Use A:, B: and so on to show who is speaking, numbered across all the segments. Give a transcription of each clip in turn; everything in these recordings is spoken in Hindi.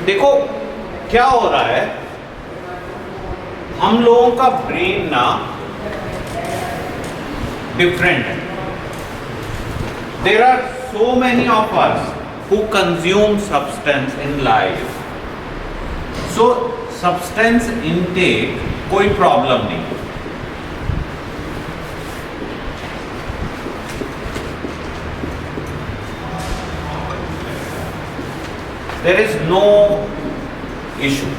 A: देखो क्या हो रहा है, हम लोगों का ब्रेन ना डिफरेंट है. There are so many of us who consume substance in life. So substance intake कोई प्रॉब्लम नहीं. There is no issue.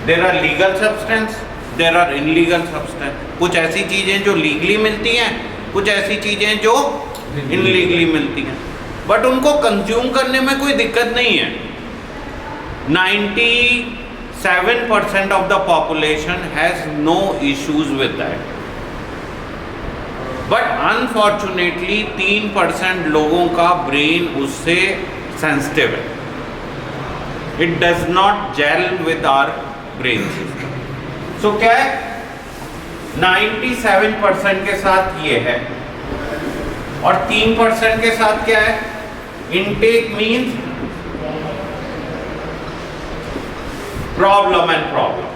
A: There are legal substance, there are illegal substance. कुछ ऐसी चीजें जो लीगली मिलती हैं, कुछ ऐसी चीजें जो इनलीगली मिलती हैं, बट उनको कंज्यूम करने में कोई दिक्कत नहीं है. 97% of the population has no issues with that. But unfortunately 3% लोगों का ब्रेन उससे सेंसिटिव है. It does not gel with our brain system. So क्या है, 97% के साथ ये है, और 3% के साथ क्या है. Intake means problem and problem.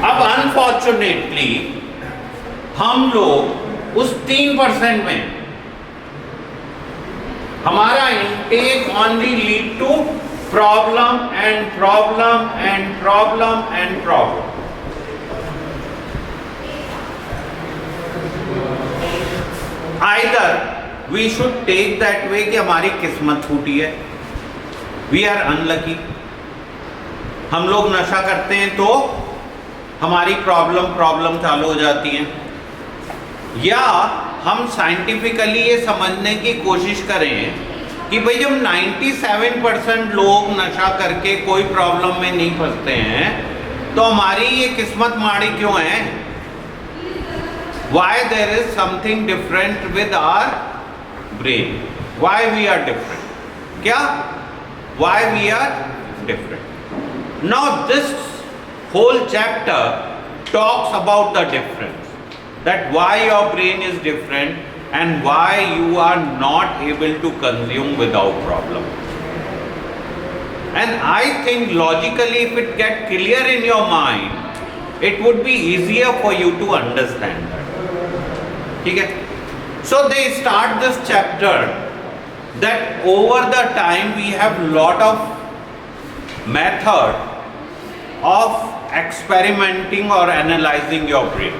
A: अब अनफॉर्चुनेटली हम लोग उस 3% में हमारा intake only lead to problem and problem and problem and problem. Either we should take that way कि हमारी किस्मत फूटी है, वी आर अनलकी. हम लोग नशा करते हैं तो हमारी प्रॉब्लम चालू हो जाती है, या हम साइंटिफिकली ये समझने की कोशिश करें कि भाई जब 97% लोग नशा करके कोई प्रॉब्लम में नहीं फंसते हैं तो हमारी ये किस्मत माड़ी क्यों है. Why there is something different with our brain? Why we are different? क्या? Why we are different? Now this whole chapter talks about the difference, that why your brain is different and why you are not able to consume without problem. And I think logically if it get clear in your mind, it would be easier for you to understand that. ठीक है? So they start this chapter that over the time we have lot of method of experimenting or analyzing your brain,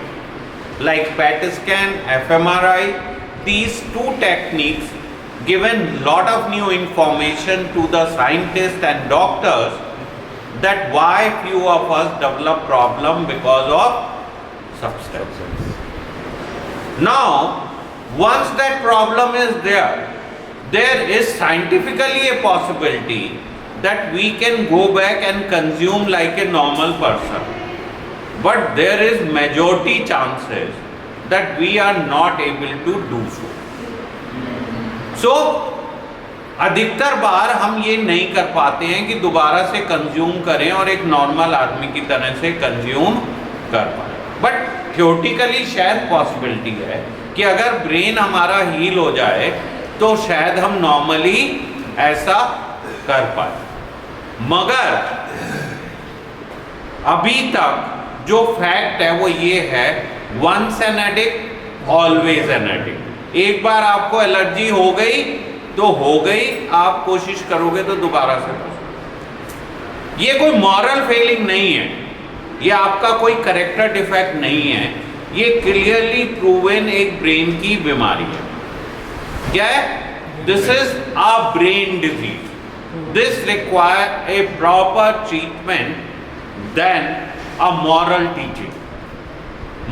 A: like PET scan, fMRI. These two techniques given lot of new information to the scientists and doctors that why few of us develop problem because of substances. Now once that problem is there is scientifically a possibility that we can go back and consume like a normal person, but there is majority chances that we are not able to do so. So अधिकतर बार हम ये नहीं कर पाते हैं कि दोबारा से कंज्यूम करें और एक नॉर्मल आदमी की तरह से कंज्यूम कर पाए. बट थियोरेटिकली शायद पॉसिबिलिटी है कि अगर ब्रेन हमारा हील हो जाए तो शायद हम नॉर्मली ऐसा कर पाए. मगर अभी तक जो फैक्ट है वो ये है, once an addict always an addict. एक बार आपको एलर्जी हो गई तो हो गई, आप कोशिश करोगे तो दोबारा से. ये कोई मॉरल फेलिंग नहीं है, ये आपका कोई कैरेक्टर डिफेक्ट नहीं है, ये क्लियरली प्रूवन एक ब्रेन की बीमारी है. क्या है? This is a brain disease. This require a proper treatment than a moral teaching.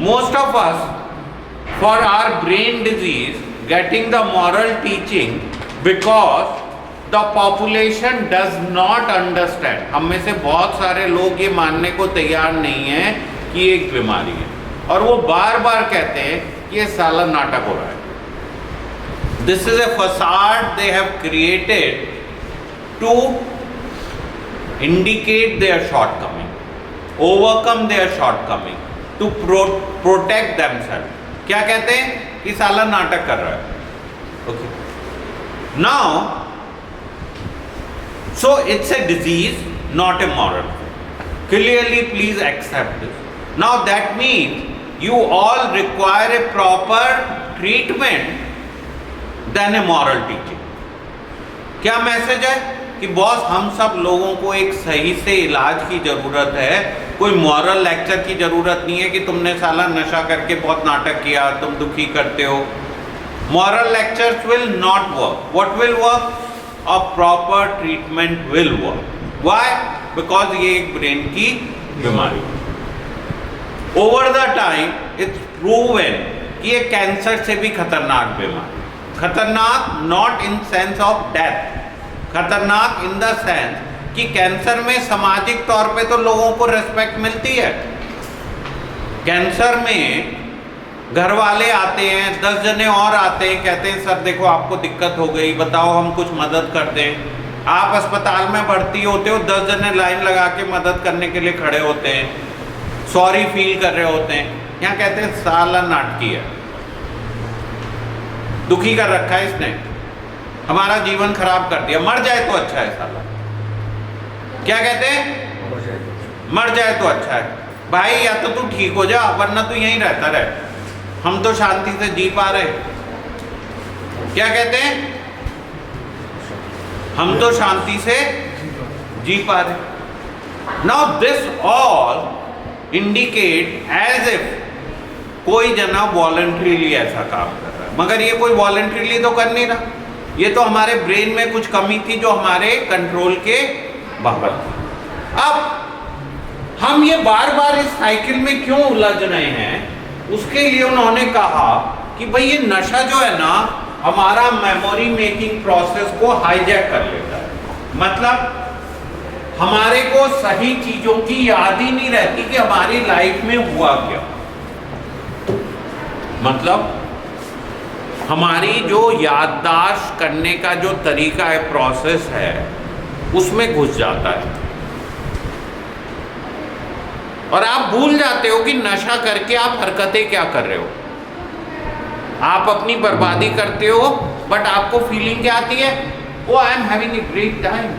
A: Most of us, for our brain disease, getting the moral teaching because the population does not understand. हम में से बहुत सारे लोग ये मानने को तैयार नहीं है कि एक बीमारी है, और वो बार बार कहते हैं कि ये साला नाटक हो रहा है. This is a facade they have created to indicate their shortcoming, overcome their shortcoming, to protect themselves. क्या कहते हैं कि साला नाटक कर रहा है. Okay, now so it's a disease, not a moral. Clearly please accept this. Now that means you all require a proper treatment than a moral teaching. क्या मैसेज है कि बॉस हम सब लोगों को एक सही से इलाज की जरूरत है, कोई मॉरल लेक्चर की जरूरत नहीं है कि तुमने साला नशा करके बहुत नाटक किया, तुम दुखी करते हो. Moral lectures will not work. What will work? A proper treatment will work. Why? Because ये एक ब्रेन की बीमारी. Over the time it's proven कि ये कैंसर से भी खतरनाक बीमारी. खतरनाक not in sense of death. खतरनाक in the sense कि कैंसर में सामाजिक तौर पे तो लोगों को रेस्पेक्ट मिलती है. कैंसर में घर वाले आते हैं, 10 जने और आते हैं, कहते हैं सर देखो आपको दिक्कत हो गई, बताओ हम कुछ मदद कर दें. आप अस्पताल में भर्ती होते हो, 10 जने लाइन लगा के मदद करने के लिए खड़े होते हैं, सॉरी फील कर रहे होते हैं. यहाँ कहते हैं साला नाटकी है, दुखी कर रखा है इसने, हमारा जीवन खराब कर दिया, मर जाए तो अच्छा है साला. क्या कहते हैं? मर जाए तो अच्छा है. भाई या तो तू ठीक हो जा, वरना तू यहीं रहता रहे, हम तो शांति से जी पा रहे. क्या कहते हैं? हम तो शांति से जी पा रहे. Now this all indicate as if कोई जना वॉलंटरीली ऐसा काम कर रहा है, मगर ये कोई वॉलंटरीली तो कर नहीं रहा. ये तो हमारे ब्रेन में कुछ कमी थी जो हमारे कंट्रोल के बाहर थी. अब हम ये बार बार इस साइकिल में क्यों उलझ रहे हैं, उसके लिए उन्होंने कहा कि भाई ये नशा जो है ना हमारा मेमोरी मेकिंग प्रोसेस को हाईजैक कर लेता है. मतलब हमारे को सही चीजों की याद ही नहीं रहती कि हमारी लाइफ में हुआ क्या. मतलब हमारी जो याददाश्त करने का जो तरीका है, प्रोसेस है, उसमें घुस जाता है और आप भूल जाते हो कि नशा करके आप हरकतें क्या कर रहे हो. आप अपनी बर्बादी करते हो, बट आपको फीलिंग क्या आती है? Oh I am having a great time,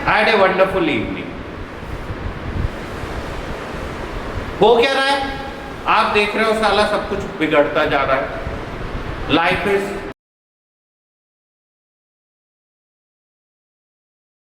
A: I had a wonderful evening. हो क्या रहा है? आप देख रहे हो साला सब कुछ बिगड़ता जा रहा है, लाइफ इज